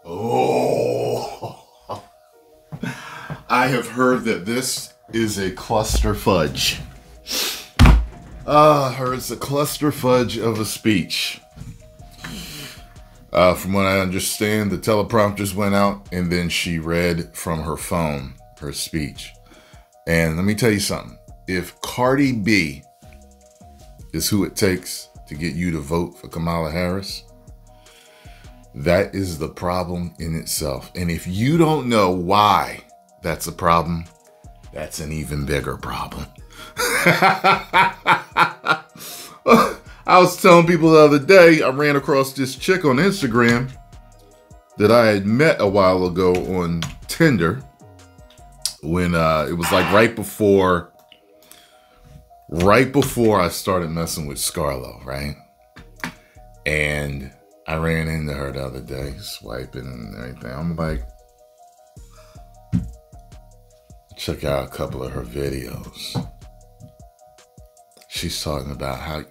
Oh, I have heard that this is a cluster fudge. I heard it's a cluster fudge of a speech. From what I understand, the teleprompters went out and then she read from her phone, her speech. And let me tell you something. If Cardi B is who it takes to get you to vote for Kamala Harris, that is the problem in itself. And if you don't know why that's a problem, that's an even bigger problem. I was telling people the other day, I ran across this chick on Instagram that I had met a while ago on Tinder when it was like right before I started messing with Scarlo, right? And I ran into her the other day, swiping and everything. I'm like, check out a couple of her videos. She's talking about how,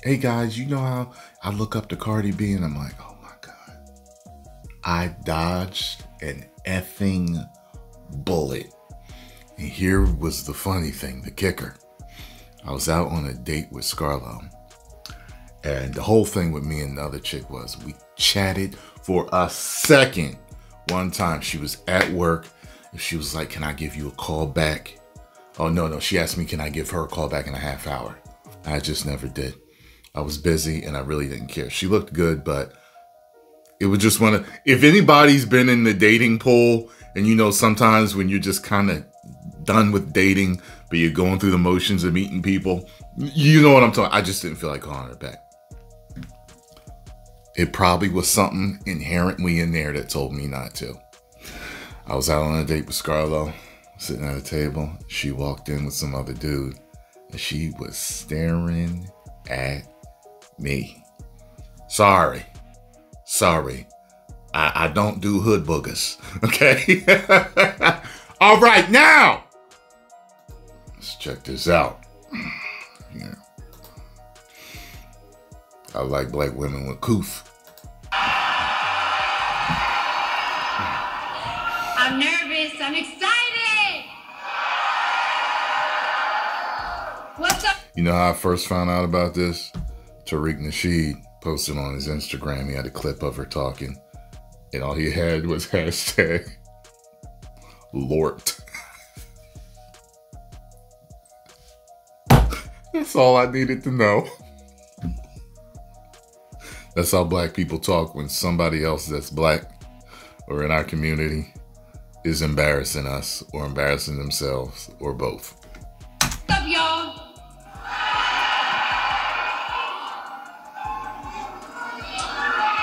hey guys, you know how I look up to Cardi B? And I'm like, oh my God. I dodged an effing bullet. And here was the funny thing, the kicker. I was out on a date with Scarlo. And the whole thing with me and the other chick was we chatted for a second. One time she was at work and she was like, can I give you a call back? Oh, no. She asked me, can I give her a call back in a half hour? I just never did. I was busy and I really didn't care. She looked good, but it was just one of, if anybody's been in the dating pool and you know, sometimes when you're just kind of done with dating, but you're going through the motions of meeting people, you know what I'm talking. I just didn't feel like calling her back. It probably was something inherently in there that told me not to. I was out on a date with Scarlo, sitting at a table. She walked in with some other dude, and she was staring at me. Sorry. I don't do hood boogers, okay? All right, now, let's check this out. Yeah. I like black women with coof. I'm nervous. I'm excited. What's up? You know how I first found out about this? Tariq Nasheed posted on his Instagram. He had a clip of her talking. And all he had was hashtag Lort. That's all I needed to know. That's how black people talk when somebody else that's black or in our community is embarrassing us or embarrassing themselves or both. What's up, y'all?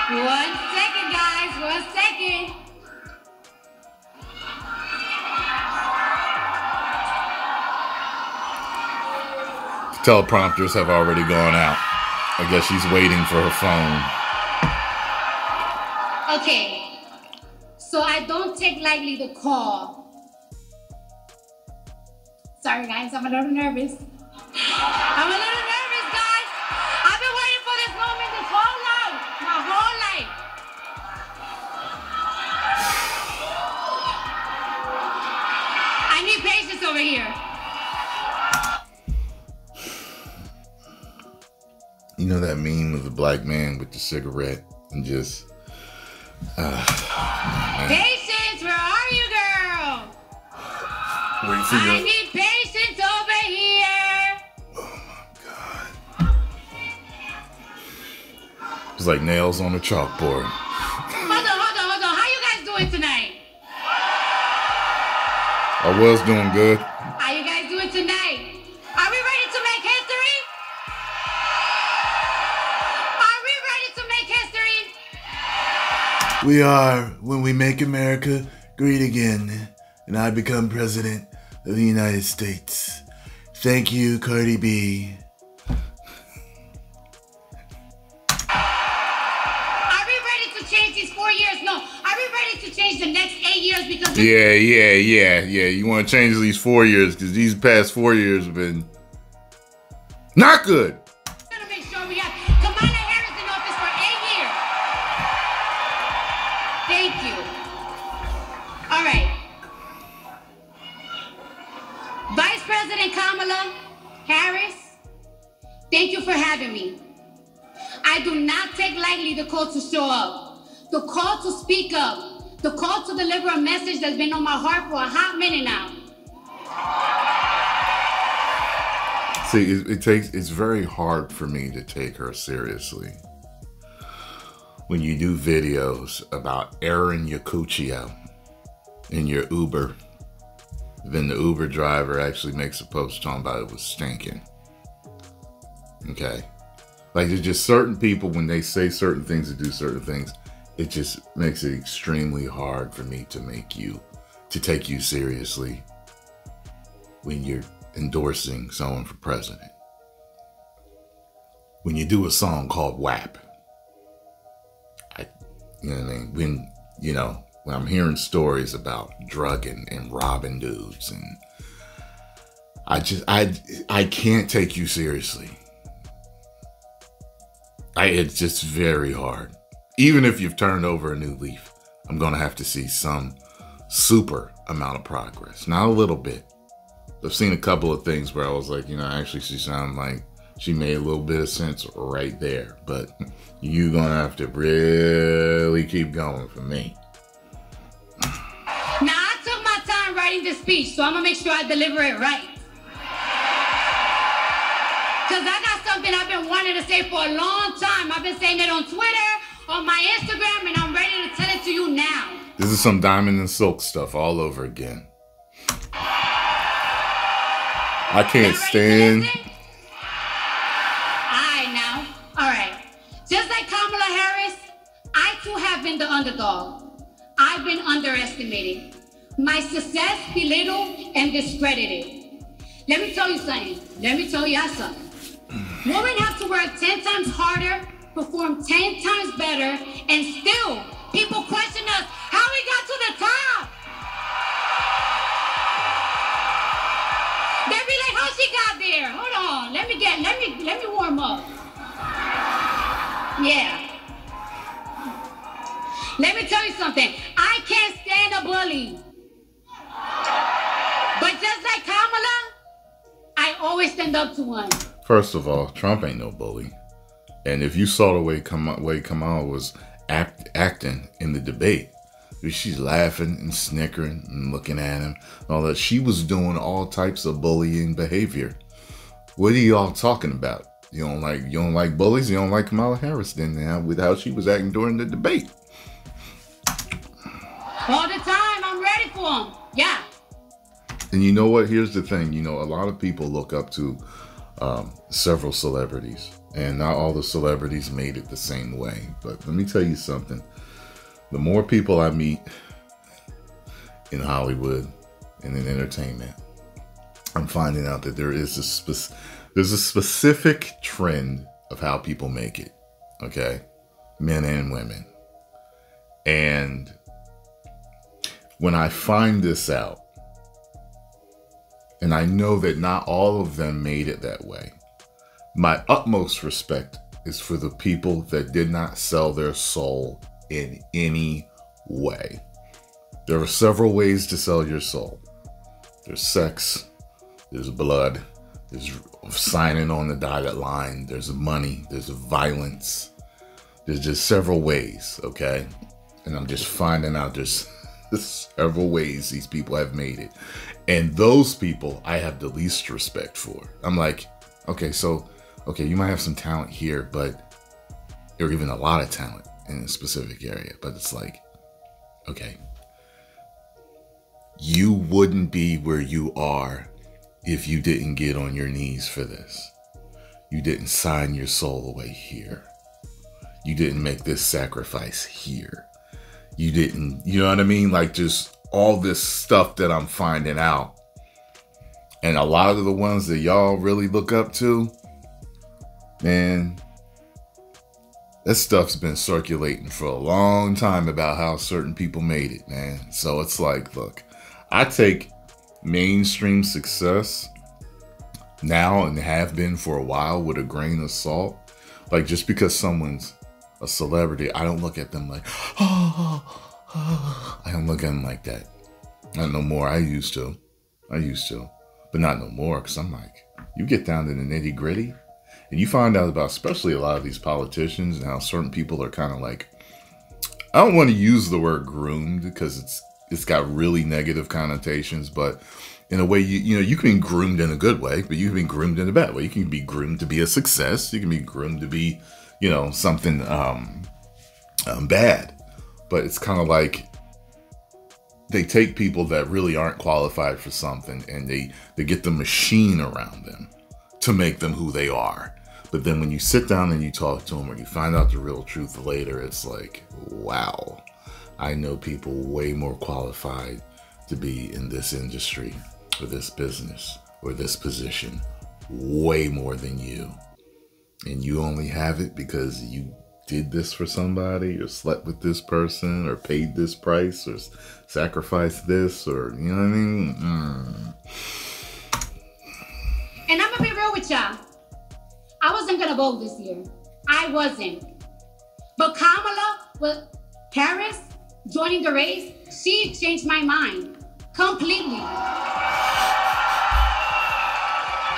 One second, guys. 1 second. Teleprompters have already gone out. I guess she's waiting for her phone. Okay, so I don't take lightly the call. Sorry, guys, I'm a little nervous. I'm a little nervous, guys. I've been waiting for this moment this whole life, my whole life. I need patience over here. You know that meme of the black man with the cigarette and just... Patience, where are you, girl? Wait for I need patience over here. Oh my God. It's like nails on a chalkboard. Hold on. How you guys doing tonight? I was doing good. How you guys doing tonight? Are we ready to make history? Are we ready to make history? We are, when we make America great again, and I become president of the United States. Thank you, Cardi B. Are we ready to change these 4 years? No. Are we ready to change the next 8 years? Because Yeah. You want to change these 4 years because these past 4 years have been not good. we're gonna make sure we have Kamala Harris in office for 8 years. Thank you. All right. Vice President Kamala Harris, thank you for having me. I do not take lightly the call to show up, the call to speak up, the call to deliver a message that's been on my heart for a hot minute now. See, it's very hard for me to take her seriously. When you do videos about airing your coochie out in your Uber, then the Uber driver actually makes a post talking about it was stinking. Okay? Like, there's just certain people, when they say certain things and do certain things, it just makes it extremely hard for me to take you seriously when you're endorsing someone for president. When you do a song called WAP, you know what I mean? When I'm hearing stories about drugging and robbing dudes, and I can't take you seriously. It's just very hard. Even if you've turned over a new leaf, I'm going to have to see some super amount of progress. Not a little bit. I've seen a couple of things where I was like, actually she sounded like she made a little bit of sense right there. But you're going to have to really keep going for me. Now, I took my time writing this speech, so I'm going to make sure I deliver it right. Because I got something I've been wanting to say for a long time. I've been saying it on Twitter, on my Instagram, and I'm ready to tell it to you now. This is some diamond and silk stuff all over again. I can't stand. Alright now. Alright. Just like Kamala Harris, I too have been the underdog. I've been underestimated. My success belittled and discredited. Let me tell you something. Let me tell y'all something. Women have to work 10 times harder, perform 10 times better, and still people question us how we got to the top. They be like, how she got there? Hold on, let me warm up. Yeah. Let me tell you something. I can't stand a bully. But just like Kamala, I always stand up to one. First of all, Trump ain't no bully. And if you saw the way Kamala was acting in the debate, she's laughing and snickering and looking at him, and all that. She was doing all types of bullying behavior. What are y'all talking about? You don't like bullies? You don't like Kamala Harris then now with how she was acting during the debate? All the time, I'm ready for him. Yeah. And you know what? Here's the thing. A lot of people look up to several celebrities, and not all the celebrities made it the same way. But let me tell you something. The more people I meet in Hollywood and in entertainment, I'm finding out that there's a specific trend of how people make it. Okay? Men and women. And when I find this out, and I know that not all of them made it that way, my utmost respect is for the people that did not sell their soul in any way. There are several ways to sell your soul. There's sex, there's blood, there's signing on the dotted line, there's money, there's violence. There's just several ways, okay? And I'm just finding out there's several ways these people have made it. And those people I have the least respect for. I'm like, okay, you might have some talent here, or even a lot of talent in a specific area, but it's like, okay, you wouldn't be where you are if you didn't get on your knees for this. You didn't sign your soul away here. You didn't make this sacrifice here. You didn't, you know what I mean? Like, just all this stuff that I'm finding out. And a lot of the ones that y'all really look up to, man, that stuff's been circulating for a long time about how certain people made it, man. So it's like, look, I take mainstream success now and have been for a while with a grain of salt. Like, just because someone's a celebrity, I don't look at them like, oh, look at him like that. Not no more. I used to. But not no more, because I'm like, you get down to the nitty gritty and you find out about, especially a lot of these politicians, and how certain people are kind of like, I don't want to use the word groomed because it's got really negative connotations, but in a way, you can be groomed in a good way, but you can be groomed in a bad way. You can be groomed to be a success. You can be groomed to be, something bad. But it's kind of like they take people that really aren't qualified for something, and they get the machine around them to make them who they are. But then when you sit down and you talk to them, or you find out the real truth later, it's like, wow, I know people way more qualified to be in this industry, or this business, or this position, way more than you. And you only have it because you did this for somebody, or slept with this person, or paid this price, or sacrificed this, or, you know what I mean? And I'm gonna be real with y'all. I wasn't gonna vote this year. I wasn't. But Kamala Harris joining the race, she changed my mind completely.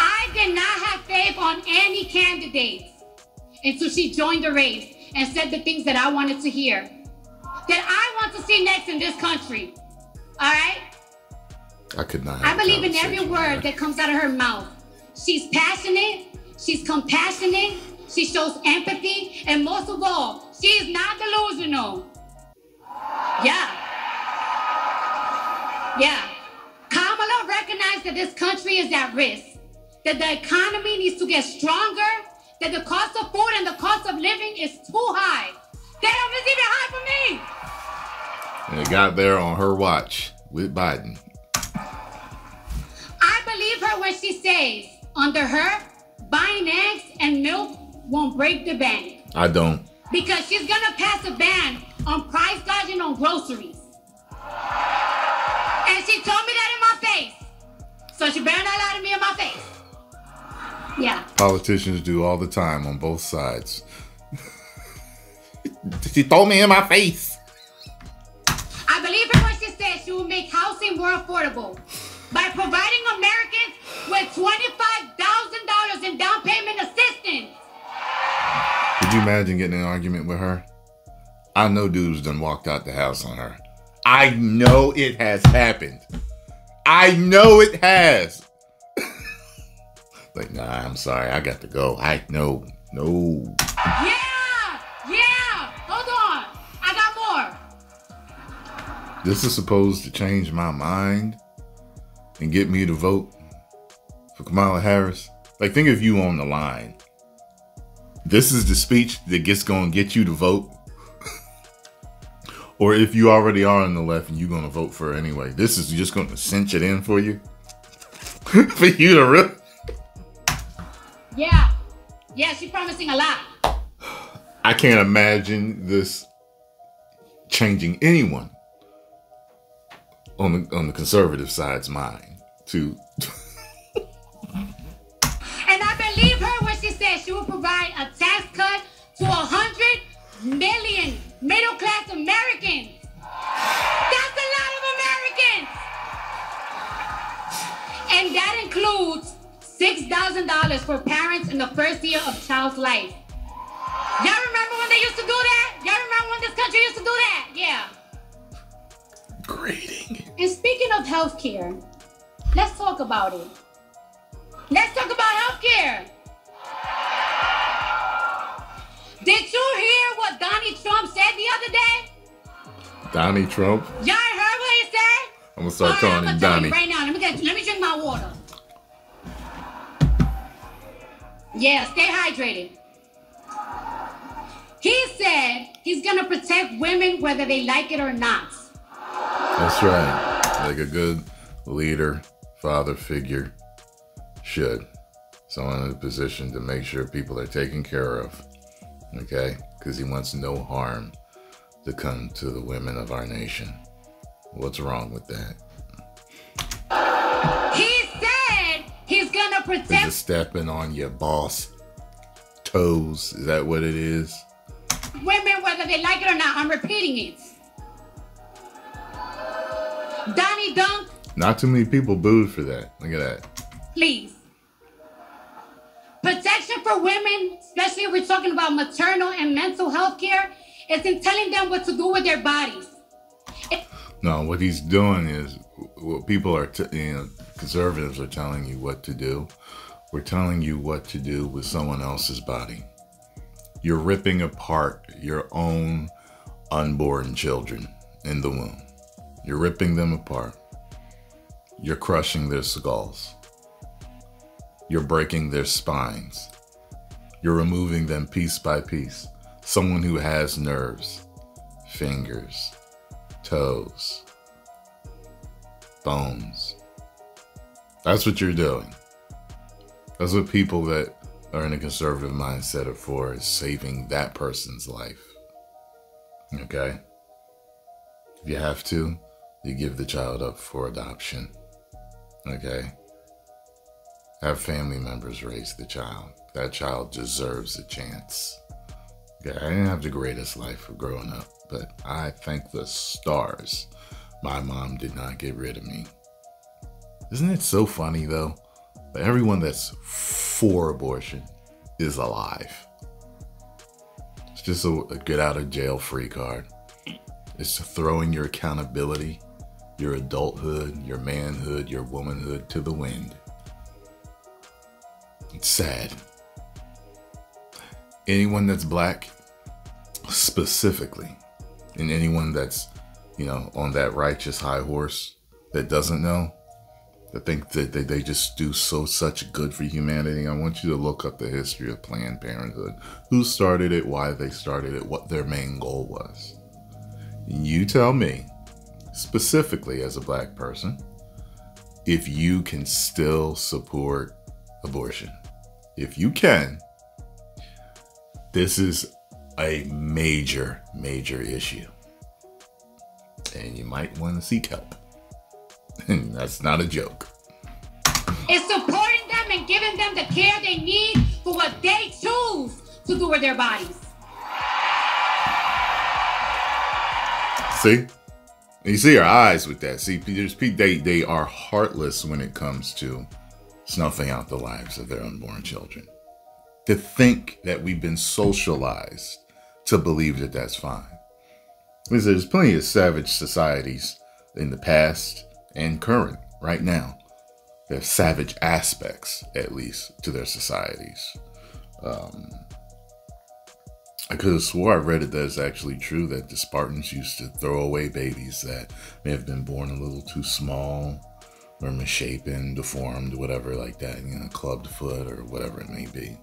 I did not have faith on any candidates until she joined the race and said the things that I wanted to hear, that I want to see next in this country. All right? I could not. I believe in every word that comes out of her mouth. She's passionate, she's compassionate, she shows empathy, and most of all, she is not delusional. Yeah. Kamala recognized that this country is at risk, that the economy needs to get stronger, that the cost of food and the cost of living is too high. Damn, it's even high for me. And it got there on her watch with Biden. I believe her when she says, under her, buying eggs and milk won't break the bank. I don't. Because she's gonna pass a ban on price gouging on groceries. And she told me that in my face. So she better not lie to me in my face. Yeah. Politicians do all the time on both sides. She told me in my face. I believe her when she said she will make housing more affordable by providing Americans with $25,000 in down payment assistance. Could you imagine getting in an argument with her? I know dudes done walked out the house on her. I know it has happened. I know it has. Like, nah, I'm sorry. I got to go. No. Yeah. Hold on. I got more. This is supposed to change my mind and get me to vote for Kamala Harris. Like, think of you on the line. This is the speech that going to get you to vote. Or if you already are on the left and you're going to vote for her anyway, this is just going to cinch it in for you. For you to really... Yeah, she's promising a lot. I can't imagine this changing anyone on the conservative side's mind to... And I believe her when she said she will provide a tax cut to 100 million middle-class Americans. That's a lot of Americans. And that includes $6,000 for parents in the first year of child's life. Y'all remember when they used to do that? Y'all remember when this country used to do that? Yeah. Grading. And speaking of healthcare, let's talk about it. Let's talk about healthcare. Did you hear what Donnie Trump said the other day? Donnie Trump? Y'all heard what he said? I'm gonna start calling him Donnie. Right now, let me drink my water. Yeah, stay hydrated. He said he's gonna protect women whether they like it or not. That's right. Like a good leader, father figure should. Someone in a position to make sure people are taken care of. Okay? Because he wants no harm to come to the women of our nation. What's wrong with that? He said he's gonna protect... Is it stepping on your boss toes? Is that what it is? Women, whether they like it or not. I'm repeating it. body dunk? Not too many people booed for that. Look at that. Please. Protection for women, especially if we're talking about maternal and mental health care, is in telling them what to do with their bodies. No, what he's doing is what people are, conservatives are telling you what to do. We're telling you what to do with someone else's body. You're ripping apart your own unborn children in the womb. You're ripping them apart. You're crushing their skulls. You're breaking their spines. You're removing them piece by piece. Someone who has nerves, fingers, toes, bones. That's what you're doing. That's what people that are in a conservative mindset are for, is saving that person's life. Okay? If you have to, you give the child up for adoption. Okay? Have family members raise the child. That child deserves a chance. Okay, I didn't have the greatest life of growing up, but I thank the stars my mom did not get rid of me. Isn't it so funny though? That everyone that's for abortion is alive. It's just a get out of jail free card. It's throwing your accountability, your adulthood, your manhood, your womanhood to the wind. It's sad. Anyone that's black, specifically, and anyone that's, on that righteous high horse that doesn't know, that think that they just do such good for humanity, I want you to look up the history of Planned Parenthood. Who started it, why they started it, what their main goal was. You tell me, specifically as a black person, if you can still support abortion. If you can, this is a major, major issue. And you might want to seek help. And that's not a joke. It's supporting them and giving them the care they need for what they choose to do with their bodies. See? You see our eyes with that. See, they are heartless when it comes to snuffing out the lives of their unborn children. To think that we've been socialized to believe that that's fine. There's plenty of savage societies in the past and current, right now. They have savage aspects, at least, to their societies. I could have swore I read it that it's actually true that the Spartans used to throw away babies that may have been born a little too small or misshapen, deformed, whatever like that, clubbed foot or whatever it may be.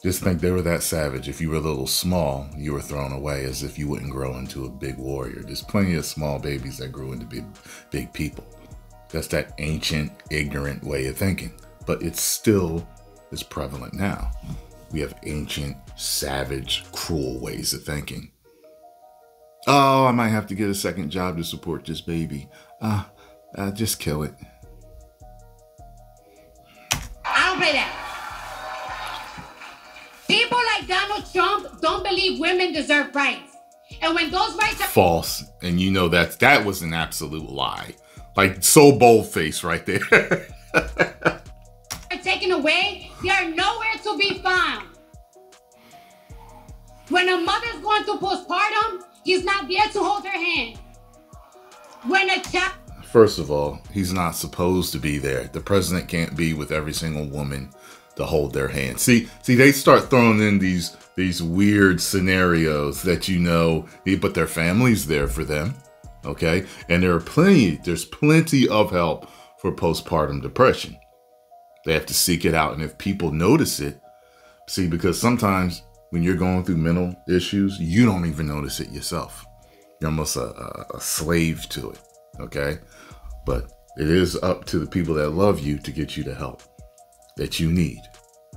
Just think they were that savage. If you were a little small, you were thrown away as if you wouldn't grow into a big warrior. There's plenty of small babies that grew into big people. That's that ancient, ignorant way of thinking. But it still is prevalent now. We have ancient, savage, cruel ways of thinking. Oh, I might have to get a second job to support this baby. Just kill it. I don't play that. People like Donald Trump don't believe women deserve rights. And when those rights are false, and that was an absolute lie. Like, so bold-faced right there. are taken away, they are nowhere to be found. When a mother's going through postpartum, he's not there to hold her hand. When a child... First of all, he's not supposed to be there. The president can't be with every single woman to hold their hand. See, they start throwing in these weird scenarios that but their family's there for them, okay? And there's plenty of help for postpartum depression. They have to seek it out, and if people notice it, because sometimes when you're going through mental issues, you don't even notice it yourself. You're almost a slave to it, okay? But it is up to the people that love you to get you the help that you need.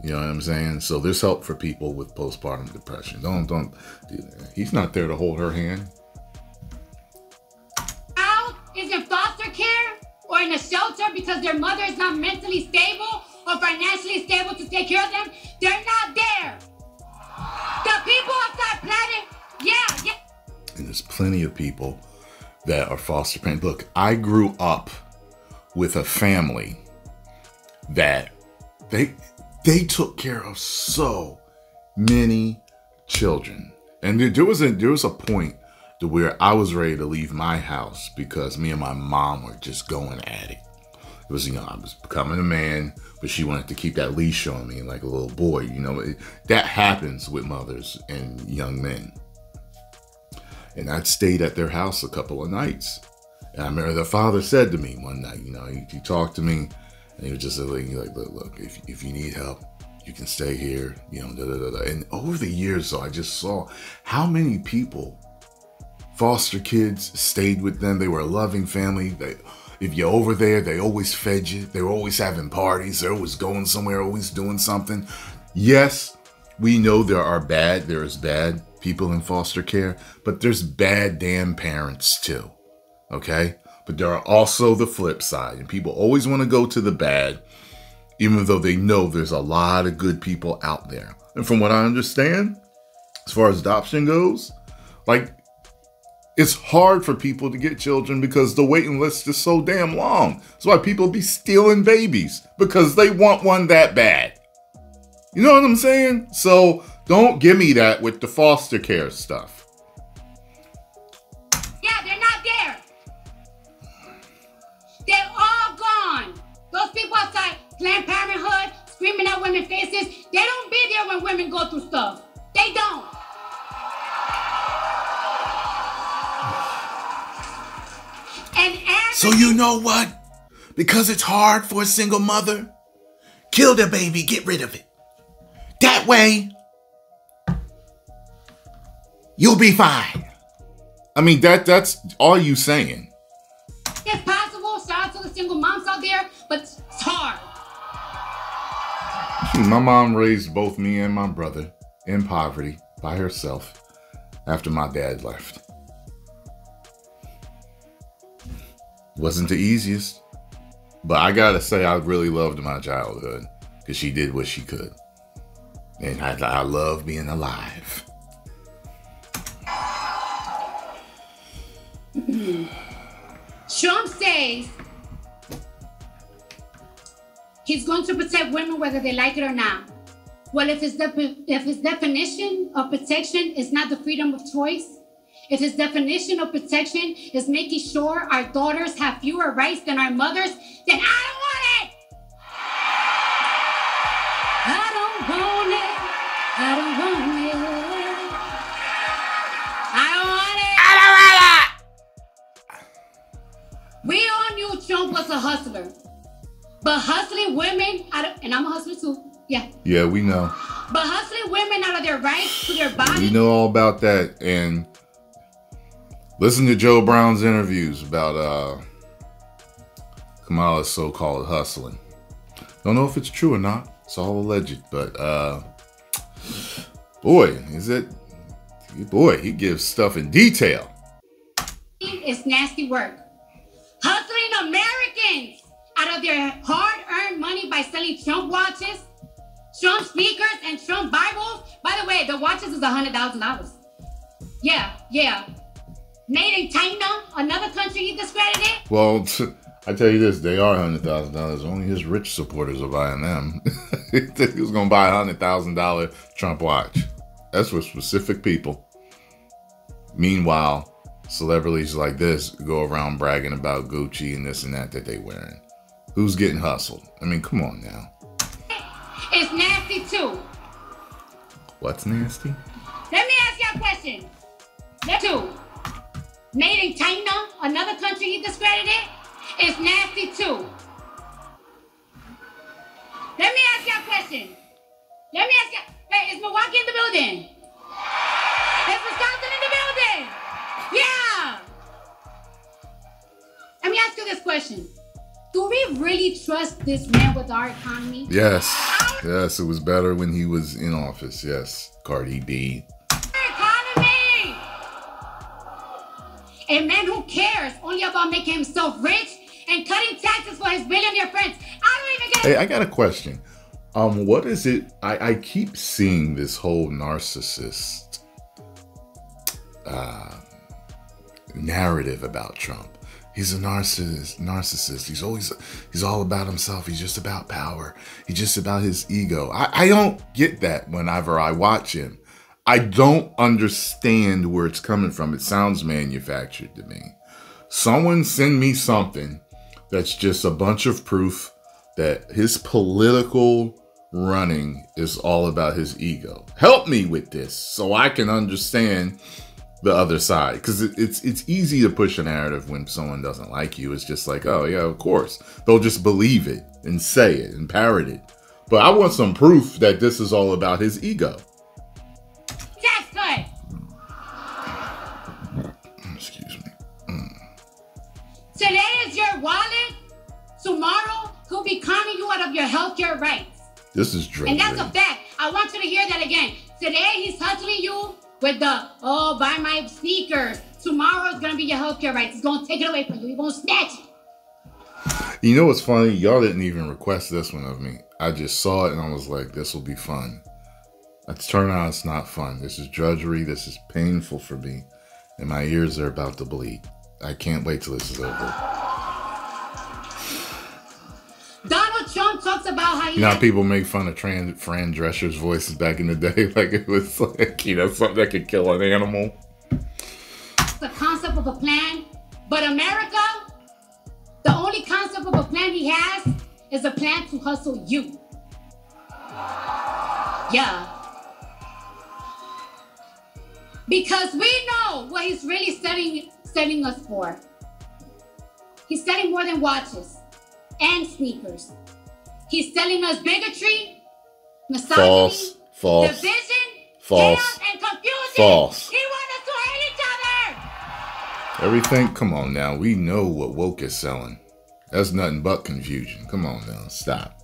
You know what I'm saying? So there's help for people with postpartum depression. Don't do that. He's not there to hold her hand. Child is in foster care or in a shelter because their mother is not mentally stable or financially stable to take care of them. They're not there. The people of that planet, yeah. And there's plenty of people that are foster parents. Look, I grew up with a family that they took care of so many children. And there was a point to where I was ready to leave my house because me and my mom were just going at it. It was, you know, I was becoming a man, but she wanted to keep that leash on me like a little boy. You know, that happens with mothers and young men. And I'd stayed at their house a couple of nights. And I remember the father said to me one night, you know, he talked to me and he was just like, look, if you need help, you can stay here, you know, da, da, da, da. And over the years, though, I just saw how many people, foster kids, stayed with them. They were a loving family. If you're over there, they always fed you. They were always having parties. They're always going somewhere, always doing something. Yes, we know there is bad people in foster care, but there's bad damn parents too, okay? But there are also the flip side, and people always want to go to the bad, even though they know there's a lot of good people out there. And from what I understand, as far as adoption goes, like, it's hard for people to get children because the waiting list is so damn long. That's why people be stealing babies, because they want one that bad. You know what I'm saying? So don't give me that with the foster care stuff. Yeah, they're not there. They're all gone. Those people outside Planned Parenthood screaming at women's faces, they don't be there when women go through stuff. They don't. So you know what? Because it's hard for a single mother, kill the baby, get rid of it. That way, you'll be fine. I mean, that's all you saying. It's possible. Shout out to the single moms out there, but it's hard. My mom raised both me and my brother in poverty by herself after my dad left. Wasn't the easiest, but I gotta say I really loved my childhood because she did what she could. And I love being alive. Trump says he's going to protect women whether they like it or not. Well, if his definition of protection is not the freedom of choice, if his definition of protection is making sure our daughters have fewer rights than our mothers, then I don't want it! I don't want it. I don't want it. I don't want it. I don't want it! We all knew Trump was a hustler. But hustling women, and I'm a hustler too, yeah. Yeah, we know. But hustling women out of their rights to their body. We know all about that, and listen to Joe Brown's interviews about Kamala's so-called hustling. Don't know if it's true or not. It's all alleged, but boy, he gives stuff in detail. It's nasty work. Hustling Americans out of their hard-earned money by selling Trump watches, Trump speakers, and Trump Bibles. By the way, the watches is $100,000. Yeah. Made in China, another country he discredited. Well, I tell you this, they are $100,000. Only his rich supporters are buying them. He was going to buy a $100,000 Trump watch. That's for specific people. Meanwhile, celebrities like this go around bragging about Gucci and this and that they wearing. Who's getting hustled? I mean, come on now. It's nasty too. What's nasty? Let me ask you a question. Two. Made in China, another country he discredited, is nasty too. Let me ask you a question. Hey, is Milwaukee in the building? Is Wisconsin in the building? Yeah. Let me ask you this question. Do we really trust this man with our economy? Yes, it was better when he was in office. Yes, Cardi B. Economy! A man who cares only about making himself rich and cutting taxes for his billionaire friends. I don't even get it. Hey, I got a question. What is it? I keep seeing this whole narcissist narrative about Trump. He's a narcissist. He's all about himself. He's just about power. He's just about his ego. I don't get that whenever I watch him. I don't understand where it's coming from. It sounds manufactured to me. Someone send me something that's just a bunch of proof that his political running is all about his ego. Help me with this so I can understand the other side, because it's easy to push a narrative when someone doesn't like you. It's just like, oh yeah, of course. They'll just believe it and say it and parrot it. But I want some proof that this is all about his ego. That's good. Excuse me. Today is your wallet. Tomorrow he'll be conning you out of your healthcare rights. This is drudgery. And that's a fact. I want you to hear that again. Today he's hustling you with the, oh, buy my sneakers. Tomorrow is going to be your healthcare rights. He's going to take it away from you. He's going to snatch it. You know what's funny? Y'all didn't even request this one of me. I just saw it and I was like, this will be fun. Let's turn out it's not fun. This is drudgery. This is painful for me. And my ears are about to bleed. I can't wait till this is over. Donald Trump talks about how you know how people make fun of Fran Drescher's voices back in the day? Like it was like, you know, something that could kill an animal. The concept of a plan. But America, the only concept of a plan he has is a plan to hustle you. Yeah. Because we know what he's really setting us for. He's selling more than watches and sneakers. He's selling us bigotry, misogyny, division, chaos, and confusion. False. He wants us to hate each other. Everything, come on now. We know what woke is selling. That's nothing but confusion. Come on now, stop.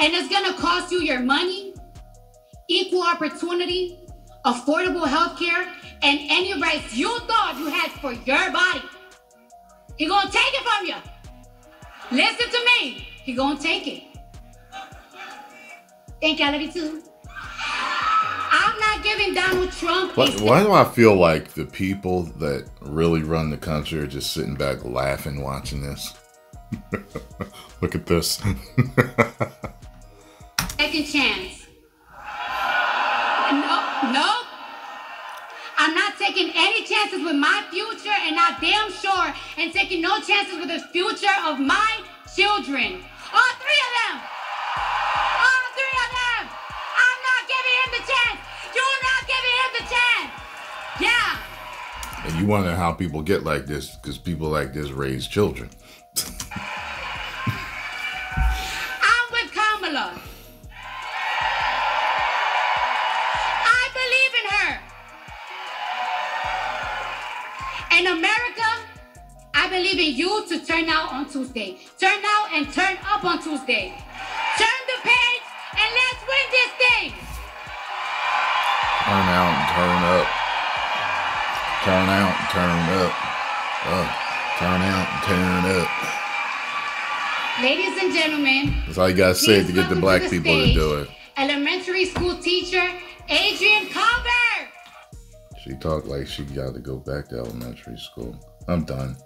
And it's gonna cost you your money, equal opportunity, affordable health care, and any rights you thought you had for your body. He gonna take it from you. Listen to me. He gonna take it. Thank you, I love you too. I'm not giving Donald Trump. Why do I feel like the people that really run the country are just sitting back laughing watching this? Look at this. Second chance. No. I'm not taking any chances with my future, and I'm damn sure and taking no chances with the future of my children. All three of them. All three of them. I'm not giving him the chance. You're not giving him the chance. Yeah. And you wonder how people get like this, because people like this raise children. I'm with Kamala. I believe in her. In America, I believe in you to turn out on Tuesday. Turn out and turn up on Tuesday. Turn the page and let's win this thing. Turn out and turn up. Turn out and turn up. Turn out and turn up. Ladies and gentlemen, that's all you gotta say to get the black people to do it. Elementary school teacher, Adrian Colbert. She talked like she got to go back to elementary school. I'm done.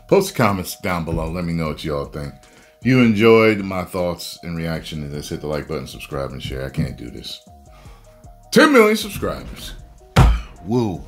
Post comments down below. Let me know what y'all think. If you enjoyed my thoughts in reaction to this, hit the like button, subscribe, and share. I can't do this. 10 million subscribers. Woo.